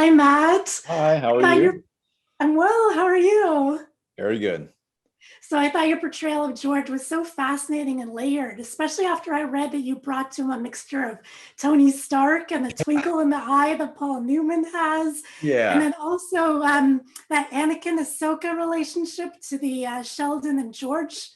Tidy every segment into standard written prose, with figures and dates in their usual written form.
Hi, Matt. Hi, how I are thought you? your I'm well. How are you? Very good. So I thought your portrayal of George was so fascinating and layered, especially after I read that you brought to him a mixture of Tony Stark and the twinkle in the eye that Paul Newman has, and Yeah, then also that Anakin Ahsoka relationship to the Sheldon and George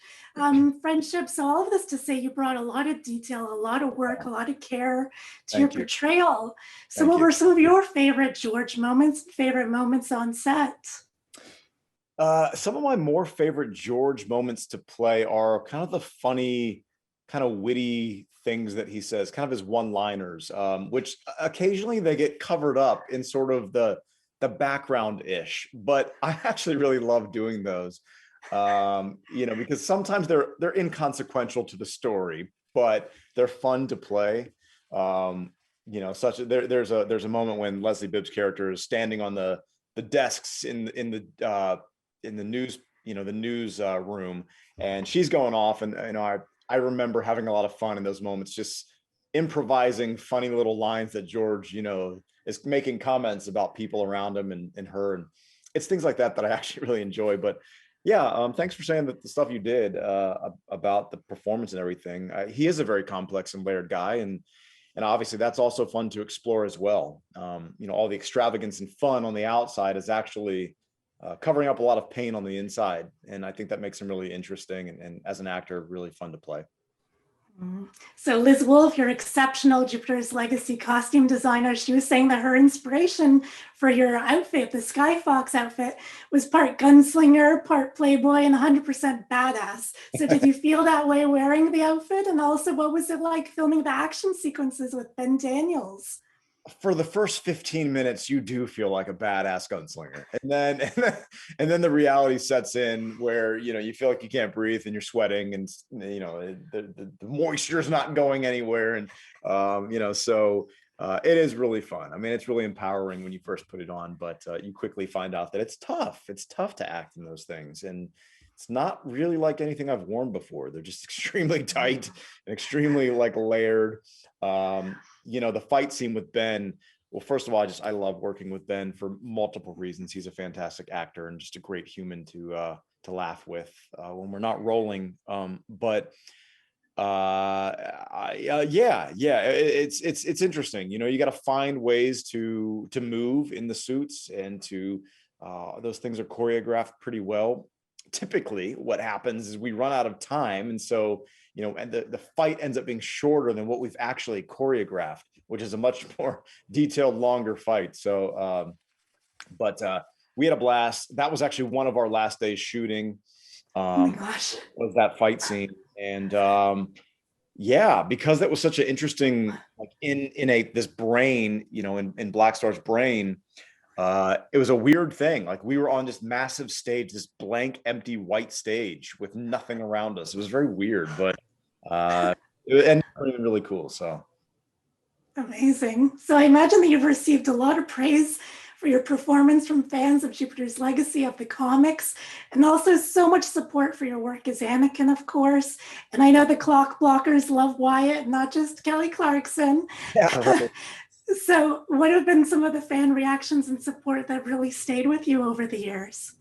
friendship. So all of this to say, you brought a lot of detail, a lot of work, a lot of care to your thank you. portrayal. So Thank what you. were some of your favorite George moments, favorite moments on set? Some of my more favorite George moments to play are kind of the funny, kind of witty things that he says, kind of his one-liners, which occasionally they get covered up in sort of the background-ish, but I actually really love doing those. Because sometimes they're inconsequential to the story, but they're fun to play. There's a moment when Leslie Bibb's character is standing on the desks in the news, the news room, and she's going off, and I remember having a lot of fun in those moments, just improvising funny little lines that George, is making comments about people around him and her, and it's things like that that I actually really enjoy. But yeah, thanks for saying that the stuff you did about the performance and everything. He is a very complex and layered guy, and obviously that's also fun to explore as well. All the extravagance and fun on the outside is actually covering up a lot of pain on the inside. And I think that makes him really interesting and as an actor, really fun to play. So Liz Wolfe, your exceptional Jupiter's Legacy costume designer, she was saying that her inspiration for your outfit, the Sky Fox outfit, was part gunslinger, part playboy, and 100% badass. So did you feel that way wearing the outfit? And also, what was it like filming the action sequences with Ben Daniels? For the first 15 minutes, you do feel like a badass gunslinger. And then the reality sets in where, you feel like you can't breathe and you're sweating and, the moisture is not going anywhere. And, it is really fun. I mean, it's really empowering when you first put it on, but you quickly find out that it's tough. It's tough to act in those things. And it's not really like anything I've worn before. They're just extremely tight and extremely like layered. The fight scene with Ben. Well, first of all, I love working with Ben for multiple reasons. He's a fantastic actor and just a great human to laugh with when we're not rolling. But yeah, it's interesting. You got to find ways to move in the suits and to those things are choreographed pretty well. Typically, what happens is we run out of time, and so and the fight ends up being shorter than what we've actually choreographed, which is a much more detailed, longer fight. So, but we had a blast. That was actually one of our last days shooting. Oh my Um, gosh. was that fight scene, and yeah, because that was such an interesting, like in a this brain, in Black Star's brain. It was a weird thing. Like we were on this massive stage, this blank, empty, white stage with nothing around us. It was very weird, but uh, it ended up being really cool. So Amazing. So I imagine that you've received a lot of praise for your performance from fans of Jupiter's Legacy of the comics, and also so much support for your work as Anakin, of course. And I know the Clockblockers love Wyatt, not just Kelly Clarkson. yeah, right. So, what have been some of the fan reactions and support that really stayed with you over the years?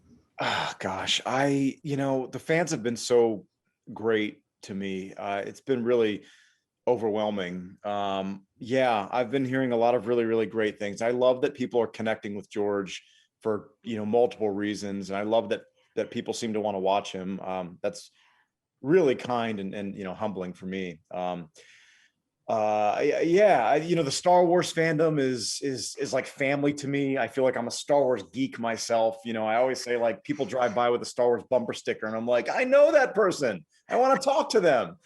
Oh gosh, the fans have been so great to me. It's been really overwhelming. Yeah, I've been hearing a lot of really, really great things. I love that people are connecting with George for multiple reasons, and I love that people seem to want to watch him. That's really kind and humbling for me. Yeah, the Star Wars fandom is like family to me. I feel like I'm a Star Wars geek myself. I always say, like, people drive by with a Star Wars bumper sticker and I'm like, I know that person, I want to talk to them,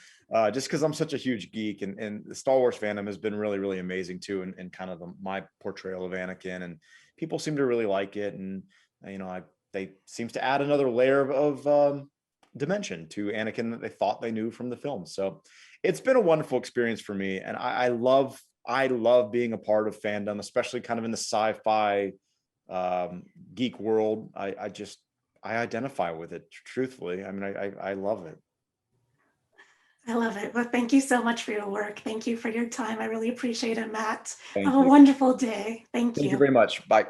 just because I'm such a huge geek. And the Star Wars fandom has been really, really amazing too, and kind of my portrayal of Anakin, and people seem to really like it. And they seems to add another layer of dimension to Anakin that they thought they knew from the film. So it's been a wonderful experience for me, and I love being a part of fandom, especially kind of in the sci-fi geek world. I identify with it truthfully. I mean, I love it. I love it. Well, thank you so much for your work. Thank you for your time. I really appreciate it, Matt. Have Thank a you. wonderful day. Thank Thank you you. very much. Bye.